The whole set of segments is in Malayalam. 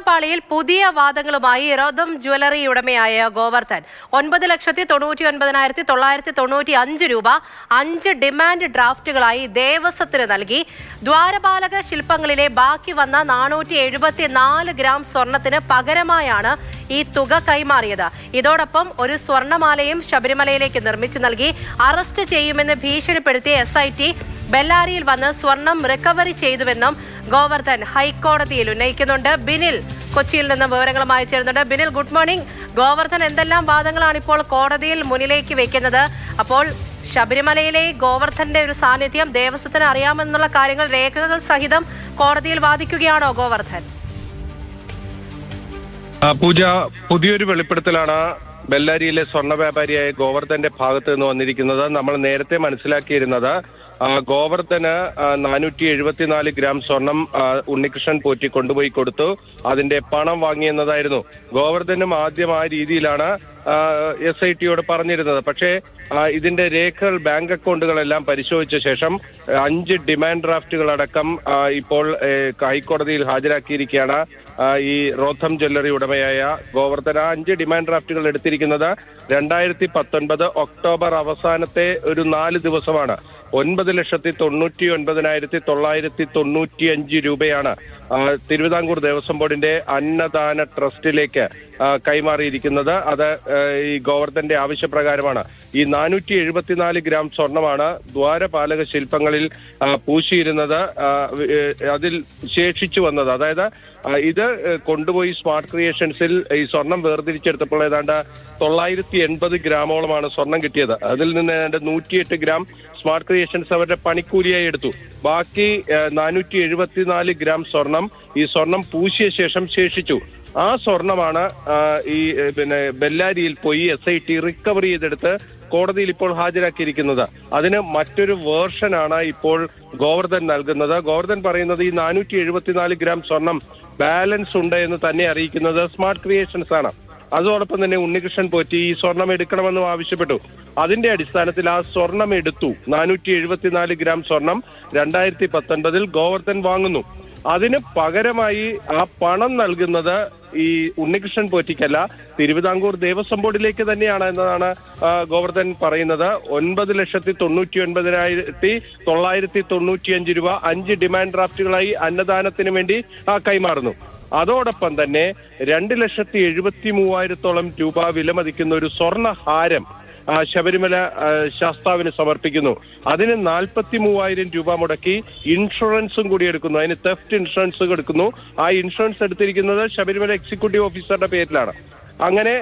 സ്വർണ്ണപ്പാളിയിൽ പുതിയ വാദങ്ങളുമായി റോഥം ജ്വല്ലറി ഉടമയായ ഗോവർദ്ധൻ 9,99,995 രൂപ 5 ഡിമാൻഡ് ഡ്രാഫ്റ്റുകളായി ദേവസ്വത്തിന് നൽകി. ദ്വാരപാലക ശില്പങ്ങളിലെ ബാക്കി വന്ന 474 ഗ്രാം സ്വർണത്തിന് പകരമായാണ് ഈ തുക കൈമാറിയത്. ഇതോടൊപ്പം ഒരു സ്വർണമാലയും ശബരിമലയിലേക്ക് നിർമ്മിച്ചു നൽകി. അറസ്റ്റ് ചെയ്യുമെന്ന് ഭീഷണിപ്പെടുത്തിയ SIT ബെല്ലാരിയിൽ വന്ന് സ്വർണം റിക്കവറി ചെയ്തുവെന്നും ഗോവർദ്ധൻ ഹൈക്കോടതിയിൽ ഉന്നയിക്കുന്നുണ്ട്. ബിനിൽ കൊച്ചിയിൽ നിന്ന് വിവരങ്ങളുമായി ചേരുന്നുണ്ട്. Binil, good morning. ഗോവർദ്ധൻ എന്തെല്ലാം വാദങ്ങളാണ് ഇപ്പോൾ കോടതിയിൽ മുന്നിലേക്ക് വെക്കുന്നത്? അപ്പോൾ ശബരിമലയിലെ ഗോവർദ്ധന്റെ ഒരു സാന്നിധ്യം ദേവസ്വത്തിന് അറിയാമെന്നുള്ള കാര്യങ്ങൾ രേഖകൾ സഹിതം കോടതിയിൽ വാദിക്കുകയാണോ ഗോവർദ്ധൻ? പൂജ, പുതിയൊരു വെളിപ്പെടുത്തലാണ് ബെല്ലാരിയിലെ സ്വർണ്ണ വ്യാപാരിയായ ഗോവർദ്ധന്റെ ഭാഗത്ത് നിന്ന് വന്നിരിക്കുന്നത്. നമ്മൾ നേരത്തെ മനസ്സിലാക്കിയിരുന്നത് ഗോവർദ്ധന് 474 ഗ്രാം സ്വർണം ഉണ്ണികൃഷ്ണൻ പോറ്റി കൊണ്ടുപോയി കൊടുത്തു, അതിന്റെ പണം വാങ്ങിയെന്നതായിരുന്നു. ഗോവർദ്ധനും ആദ്യം ആ രീതിയിലാണ് SITയോട് പറഞ്ഞിരുന്നത്. പക്ഷേ ഇതിന്റെ രേഖകൾ, ബാങ്ക് അക്കൗണ്ടുകളെല്ലാം പരിശോധിച്ച ശേഷം 5 ഡിമാൻഡ് ഡ്രാഫ്റ്റുകളടക്കം ഇപ്പോൾ ഹൈക്കോടതിയിൽ ഹാജരാക്കിയിരിക്കുകയാണ് ഈ റോഥം ജ്വല്ലറി ഉടമയായ ഗോവർദ്ധൻ. 5 ഡിമാൻഡ് ഡ്രാഫ്റ്റുകൾ എടുത്തിരിക്കുന്നത് 2019 ഒക്ടോബർ അവസാനത്തെ ഒരു 4 ദിവസമാണ്. 9,99,995 രൂപയാണ് തിരുവിതാംകൂർ ദേവസ്വം ബോർഡിന്റെ അന്നദാന ട്രസ്റ്റിലേക്ക് കൈമാറിയിരിക്കുന്നത്. അത് ഈ ഗോവർദ്ധന്റെ ആവശ്യപ്രകാരമാണ്. ഈ 474 ഗ്രാം സ്വർണമാണ് ദ്വാരപാലക ശില്പങ്ങളിൽ പൂശിയിരുന്നത്, അതിൽ ശേഷിച്ചു വന്നത്. അതായത് ഇത് കൊണ്ടുപോയി സ്മാർട്ട് ക്രിയേഷൻസിൽ ഈ സ്വർണം വേർതിരിച്ചെടുത്തപ്പോൾ ഏതാണ്ട് 980 ഗ്രാമോളമാണ് സ്വർണം കിട്ടിയത്. അതിൽ നിന്ന് ഏതാണ്ട് 108 ഗ്രാം സ്മാർട്ട് ക്രിയേഷൻസ് അവരുടെ പണിക്കൂലിയായി എടുത്തു. ബാക്കി 474 ഗ്രാം സ്വർണം ഈ സ്വർണം പൂശിയ ശേഷം ശേഷിച്ചു. ആ സ്വർണമാണ് ഈ ബെല്ലാരിയിൽ പോയി SIT റിക്കവർ ചെയ്തെടുത്ത് കോടതിയിൽ ഇപ്പോൾ ഹാജരാക്കിയിരിക്കുന്നത്. അതിന് മറ്റൊരു വേർഷനാണ് ഇപ്പോൾ ഗോവർദ്ധൻ നൽകുന്നത്. ഗോവർദ്ധൻ പറയുന്നത് ഈ 474 ഗ്രാം സ്വർണം ബാലൻസ് ഉണ്ട് എന്ന് തന്നെ അറിയിക്കുന്നത് സ്മാർട്ട് ക്രിയേഷൻസ് ആണ്. അതോടൊപ്പം തന്നെ ഉണ്ണികൃഷ്ണൻ പോറ്റി ഈ സ്വർണം എടുക്കണമെന്നും ആവശ്യപ്പെട്ടു. അതിന്റെ അടിസ്ഥാനത്തിൽ ആ സ്വർണം എടുത്തു. 474 ഗ്രാം സ്വർണം 2019 ഗോവർദ്ധൻ വാങ്ങുന്നു. അതിന് പകരമായി ആ പണം നൽകുന്നത് ഈ ഉണ്ണികൃഷ്ണൻ പോറ്റിക്കല്ല, തിരുവിതാംകൂർ ദേവസ്വം ബോർഡിലേക്ക് തന്നെയാണ് എന്നതാണ് ഗോവർദ്ധൻ പറയുന്നത്. 9,99,995 രൂപ 5 ഡിമാൻഡ് ഡ്രാഫ്റ്റുകളായി അന്നദാനത്തിന് വേണ്ടി കൈമാറുന്നു. അതോടൊപ്പം തന്നെ 2,73,000 രൂപ വിലമതിക്കുന്ന ഒരു സ്വർണ്ണഹാരം ശബരിമല ശാസ്താവിന് സമർപ്പിക്കുന്നു. അതിന് 43,000 രൂപ മുടക്കി ഇൻഷുറൻസും കൂടി എടുക്കുന്നു. അതിന് തെഫ്റ്റ് ഇൻഷുറൻസ് എടുക്കുന്നു. ആ ഇൻഷുറൻസ് എടുത്തിരിക്കുന്നത് ശബരിമല എക്സിക്യൂട്ടീവ് ഓഫീസറുടെ പേരിലാണ്. അങ്ങനെ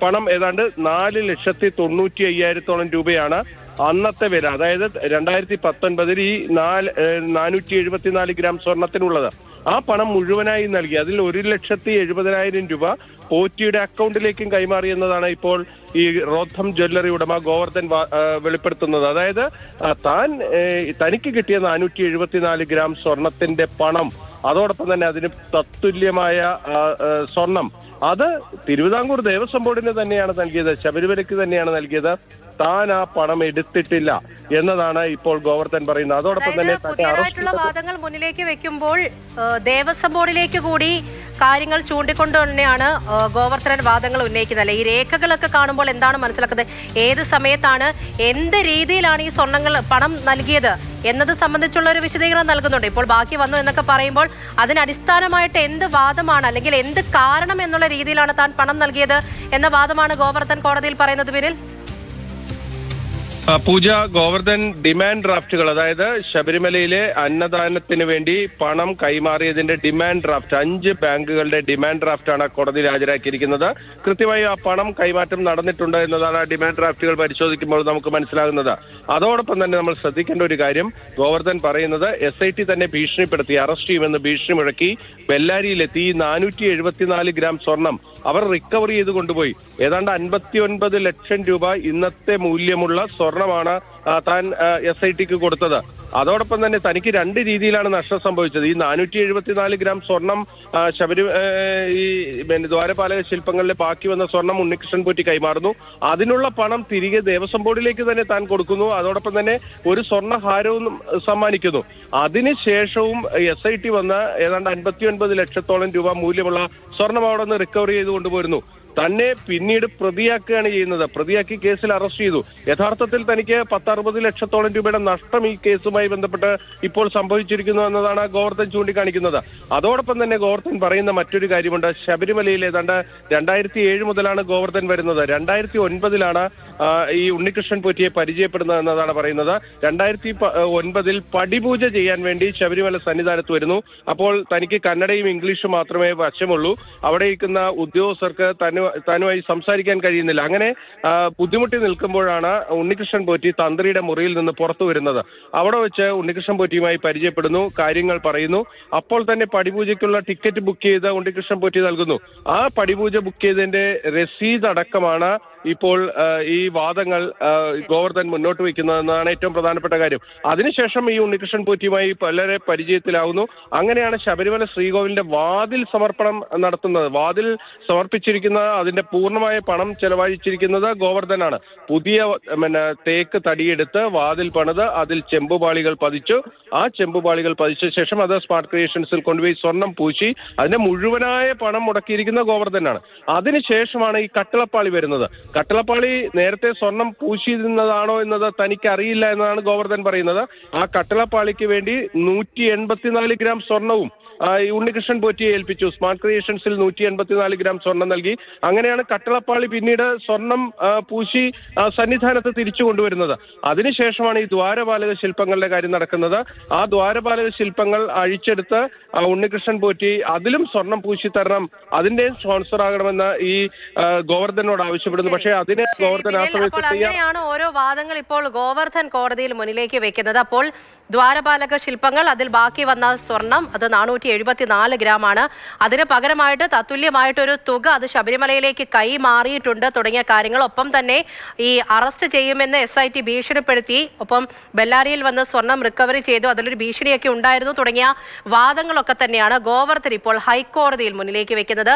പണം ഏതാണ്ട് 4,95,000 രൂപയാണ് അന്നത്തെ വില. അതായത് 2019 ഈ 474 ഗ്രാം സ്വർണത്തിനുള്ളത്. ആ പണം മുഴുവനായി നൽകി. അതിൽ 1,70,000 രൂപ പോറ്റിയുടെ അക്കൗണ്ടിലേക്കും കൈമാറി എന്നതാണ് ഇപ്പോൾ ഈ റോഥം ജ്വല്ലറി ഉടമ ഗോവർദ്ധൻ വെളിപ്പെടുത്തുന്നത്. അതായത് തനിക്ക് കിട്ടിയ 474 ഗ്രാം സ്വർണത്തിന്റെ പണം, അതോടൊപ്പം തന്നെ അതിന് തത്തുല്യമായ സ്വർണം, അത് തിരുവിതാംകൂർ ദേവസ്വം ബോർഡിന് തന്നെയാണ് നൽകിയത്, ശബരിമലയ്ക്ക് തന്നെയാണ് നൽകിയത്. താൻ ആ പണം എടുത്തിട്ടില്ല എന്നതാണ് ഇപ്പോൾ ഗോവർദ്ധൻ പറയുന്നത്. അതോടൊപ്പം തന്നെ പുതിയതായിട്ടുള്ള വാദങ്ങൾ മുന്നിലേക്ക് വെക്കുമ്പോൾ ദേവസ്വം ബോർഡിലേക്ക് കൂടി കാര്യങ്ങൾ ചൂണ്ടിക്കൊണ്ട് തന്നെയാണ് ഗോവർദ്ധൻ വാദങ്ങൾ ഉന്നയിക്കുന്നത്. ഈ രേഖകളൊക്കെ കാണുമ്പോൾ എന്താണ് മനസ്സിലാക്കുന്നത്? ഏത് സമയത്താണ്, എന്ത് രീതിയിലാണ് ഈ പണം നൽകിയത് എന്നത് സംബന്ധിച്ചുള്ള ഒരു വിശദീകരണം നൽകുന്നുണ്ട്. ഇപ്പോൾ ബാക്കി വന്നു എന്നൊക്കെ പറയുമ്പോൾ അതിനടിസ്ഥാനമായിട്ട് എന്ത് വാദമാണ്, അല്ലെങ്കിൽ എന്ത് കാരണം എന്നുള്ള രീതിയിലാണ് താൻ പണം നൽകിയത് എന്ന വാദമാണ് ഗോവർദ്ധൻ കോടതിയിൽ പറയുന്നത്. ബിനിൽ, പൂജ, ഗോവർദ്ധൻ ഡിമാൻഡ് ഡ്രാഫ്റ്റുകൾ, അതായത് ശബരിമലയിലെ അന്നദാനത്തിന് വേണ്ടി പണം കൈമാറിയതിന്റെ ഡിമാൻഡ് ഡ്രാഫ്റ്റ്, 5 ബാങ്കുകളുടെ ഡിമാൻഡ് ഡ്രാഫ്റ്റാണ് കോടതിയിൽ ഹാജരാക്കിയിരിക്കുന്നത്. കൃത്യമായി ആ പണം കൈമാറ്റം നടന്നിട്ടുണ്ട് എന്നതാണ് ആ ഡിമാൻഡ് ഡ്രാഫ്റ്റുകൾ പരിശോധിക്കുമ്പോൾ നമുക്ക് മനസ്സിലാകുന്നത്. അതോടൊപ്പം തന്നെ നമ്മൾ ശ്രദ്ധിക്കേണ്ട ഒരു കാര്യം, ഗോവർദ്ധൻ പറയുന്നത് SIT തന്നെ ഭീഷണിപ്പെടുത്തി, അറസ്റ്റ് ചെയ്യുമെന്ന് ഭീഷണി മുഴക്കി ബെല്ലാരിയിലെത്തി 474 ഗ്രാം സ്വർണം അവർ റിക്കവർ ചെയ്ത് കൊണ്ടുപോയി. ഏതാണ്ട് 59 ലക്ഷം രൂപ ഇന്നത്തെ മൂല്യമുള്ള സ്വർണമാണ് താൻ SITക്ക് കൊടുത്തത്. അതോടൊപ്പം തന്നെ തനിക്ക് രണ്ട് രീതിയിലാണ് നഷ്ടം സംഭവിച്ചത്. ഈ 474 ഗ്രാം സ്വർണം ഈ ദ്വാരപാലക ശില്പങ്ങളിലെ ബാക്കി വന്ന സ്വർണം ഉണ്ണികൃഷ്ണൻ പോറ്റി കൈമാറുന്നു. അതിനുള്ള പണം തിരികെ ദേവസ്വം ബോർഡിലേക്ക് തന്നെ താൻ കൊടുക്കുന്നു. അതോടൊപ്പം തന്നെ ഒരു സ്വർണ്ണഹാരവും സമ്മാനിക്കുന്നു. അതിനുശേഷവും SIT വന്ന് ഏതാണ്ട് 59 ലക്ഷത്തോളം രൂപ മൂല്യമുള്ള സ്വർണം അവിടെ നിന്ന് റിക്കവർ ചെയ്ത് കൊണ്ടുപോരുന്നു. തന്നെ പിന്നീട് പ്രതിയാക്കുകയാണ് ചെയ്യുന്നത്. പ്രതിയാക്കി കേസിൽ അറസ്റ്റ് ചെയ്തു. യഥാർത്ഥത്തിൽ തനിക്ക് 10-60 ലക്ഷത്തോളം രൂപയുടെ നഷ്ടം ഈ കേസുമായി ബന്ധപ്പെട്ട് ഇപ്പോൾ സംഭവിച്ചിരിക്കുന്നു എന്നതാണ് ഗോവർദ്ധൻ ചൂണ്ടിക്കാണിക്കുന്നത്. അതോടൊപ്പം തന്നെ ഗോവർദ്ധൻ പറയുന്ന മറ്റൊരു കാര്യമുണ്ട്. ശബരിമലയിൽ ഏതാണ്ട് 2007 മുതലാണ് ഗോവർദ്ധൻ വരുന്നത്. 2009 ഈ ഉണ്ണികൃഷ്ണൻ പോറ്റിയെ പരിചയപ്പെടുന്നത് എന്നതാണ് പറയുന്നത്. 2009 പടിപൂജ ചെയ്യാൻ വേണ്ടി ശബരിമല സന്നിധാനത്ത് വരുന്നു. അപ്പോൾ തനിക്ക് കന്നഡയും ഇംഗ്ലീഷും മാത്രമേ വശമുള്ളൂ. അവിടെ ഇരിക്കുന്ന ഉദ്യോഗസ്ഥർക്ക് താനുമായി സംസാരിക്കാൻ കഴിയുന്നില്ല. അങ്ങനെ ബുദ്ധിമുട്ടി നിൽക്കുമ്പോഴാണ് ഉണ്ണികൃഷ്ണൻ പോറ്റി തന്ത്രിയുടെ മുറിയിൽ നിന്ന് പുറത്തു വരുന്നത്. അവിടെ വെച്ച് ഉണ്ണികൃഷ്ണൻ പോറ്റിയുമായി പരിചയപ്പെടുന്നു, കാര്യങ്ങൾ പറയുന്നു. അപ്പോൾ തന്നെ പടിപൂജയ്ക്കുള്ള ടിക്കറ്റ് ബുക്ക് ചെയ്ത് ഉണ്ണികൃഷ്ണൻ പോറ്റി നൽകുന്നു. ആ പടിപൂജ ബുക്ക് ചെയ്തതിന്റെ രസീത് അടക്കമാണ് ഇപ്പോൾ ഈ വാദങ്ങൾ ഗോവർദ്ധൻ മുന്നോട്ട് വയ്ക്കുന്നതെന്നാണ് ഏറ്റവും പ്രധാനപ്പെട്ട കാര്യം. അതിനുശേഷം ഈ ഉണ്ണികൃഷ്ണൻ പോറ്റിയുമായി വളരെ പരിചയത്തിലാവുന്നു. അങ്ങനെയാണ് ശബരിമല ശ്രീകോവിലിന്റെ വാതിൽ സമർപ്പണം നടത്തുന്നത്. വാതിൽ സമർപ്പിച്ചിരിക്കുന്ന അതിന്റെ പൂർണ്ണമായ പണം ചെലവഴിച്ചിരിക്കുന്നത് ഗോവർദ്ധനാണ്. പുതിയ തേക്ക് തടിയെടുത്ത് വാതിൽ പണിത് അതിൽ ചെമ്പുപാളികൾ പതിച്ചു. ആ ചെമ്പുപാളികൾ പതിച്ച ശേഷം അത് സ്മാർട്ട് ക്രിയേഷൻസിൽ കൊണ്ടുപോയി സ്വർണം പൂശി അതിന്റെ മുഴുവനായ പണം മുടക്കിയിരിക്കുന്ന ഗോവർദ്ധനാണ്. അതിനുശേഷമാണ് ഈ കട്ടിളപ്പാളി വരുന്നത്. കട്ടിളപ്പാളി നേരത്തെ സ്വർണം പൂശിയിരുന്നതാണോ എന്നത് തനിക്ക് അറിയില്ല എന്നതാണ് ഗോവർദ്ധൻ പറയുന്നത്. ആ കട്ടിളപ്പാളിക്ക് വേണ്ടി 184 ഗ്രാം സ്വർണവും ഈ ഉണ്ണികൃഷ്ണൻ പോറ്റിയെ ഏൽപ്പിച്ചു. സ്മാർട്ട് ക്രിയേഷൻസിൽ 184 ഗ്രാം സ്വർണം നൽകി. അങ്ങനെയാണ് കട്ടിളപ്പാളി പിന്നീട് സ്വർണം പൂശി സന്നിധാനത്ത് തിരിച്ചു കൊണ്ടുവരുന്നത്. അതിനുശേഷമാണ് ഈ ദ്വാരപാലക ശില്പങ്ങളുടെ കാര്യം നടക്കുന്നത്. ആ ദ്വാരപാലക ശില്പങ്ങൾ അഴിച്ചെടുത്ത് ഉണ്ണികൃഷ്ണൻ പോറ്റി അതിലും സ്വർണം പൂശി തരണം, അതിന്റെ സ്പോൺസർ ആകണമെന്ന് ഈ ഗോവർദ്ധനോട് ആവശ്യപ്പെടുന്നു. പക്ഷേ അതിനെ ഗോവർദ്ധൻ ആ സമയത്ത് അങ്ങനെയാണ് ഓരോ വാദങ്ങൾ ഇപ്പോൾ ഗോവർദ്ധൻ കോടതിയിൽ മുന്നിലേക്ക് വെക്കുന്നത്. അപ്പോൾ ദ്വാരപാലക ശില്പങ്ങൾ, അതിൽ ബാക്കി വന്ന സ്വർണം അത് 474 ഗ്രാമാണ്. അതിന് പകരമായിട്ട് തത്തുല്യമായിട്ടൊരു തുക അത് ശബരിമലയിലേക്ക് കൈമാറിയിട്ടുണ്ട് തുടങ്ങിയ കാര്യങ്ങൾ. ഒപ്പം തന്നെ ഈ അറസ്റ്റ് ചെയ്യുമെന്ന് SIT ഭീഷണിപ്പെടുത്തി. ഒപ്പം ബെല്ലാരിയിൽ വന്ന് സ്വർണം റിക്കവറി ചെയ്തു, അതിലൊരു ഭീഷണിയൊക്കെ ഉണ്ടായിരുന്നു തുടങ്ങിയ വാദങ്ങളൊക്കെ തന്നെയാണ് ഗോവർദ്ധൻ ഇപ്പോൾ ഹൈക്കോടതിയിൽ മുന്നിലേക്ക് വെക്കുന്നത്.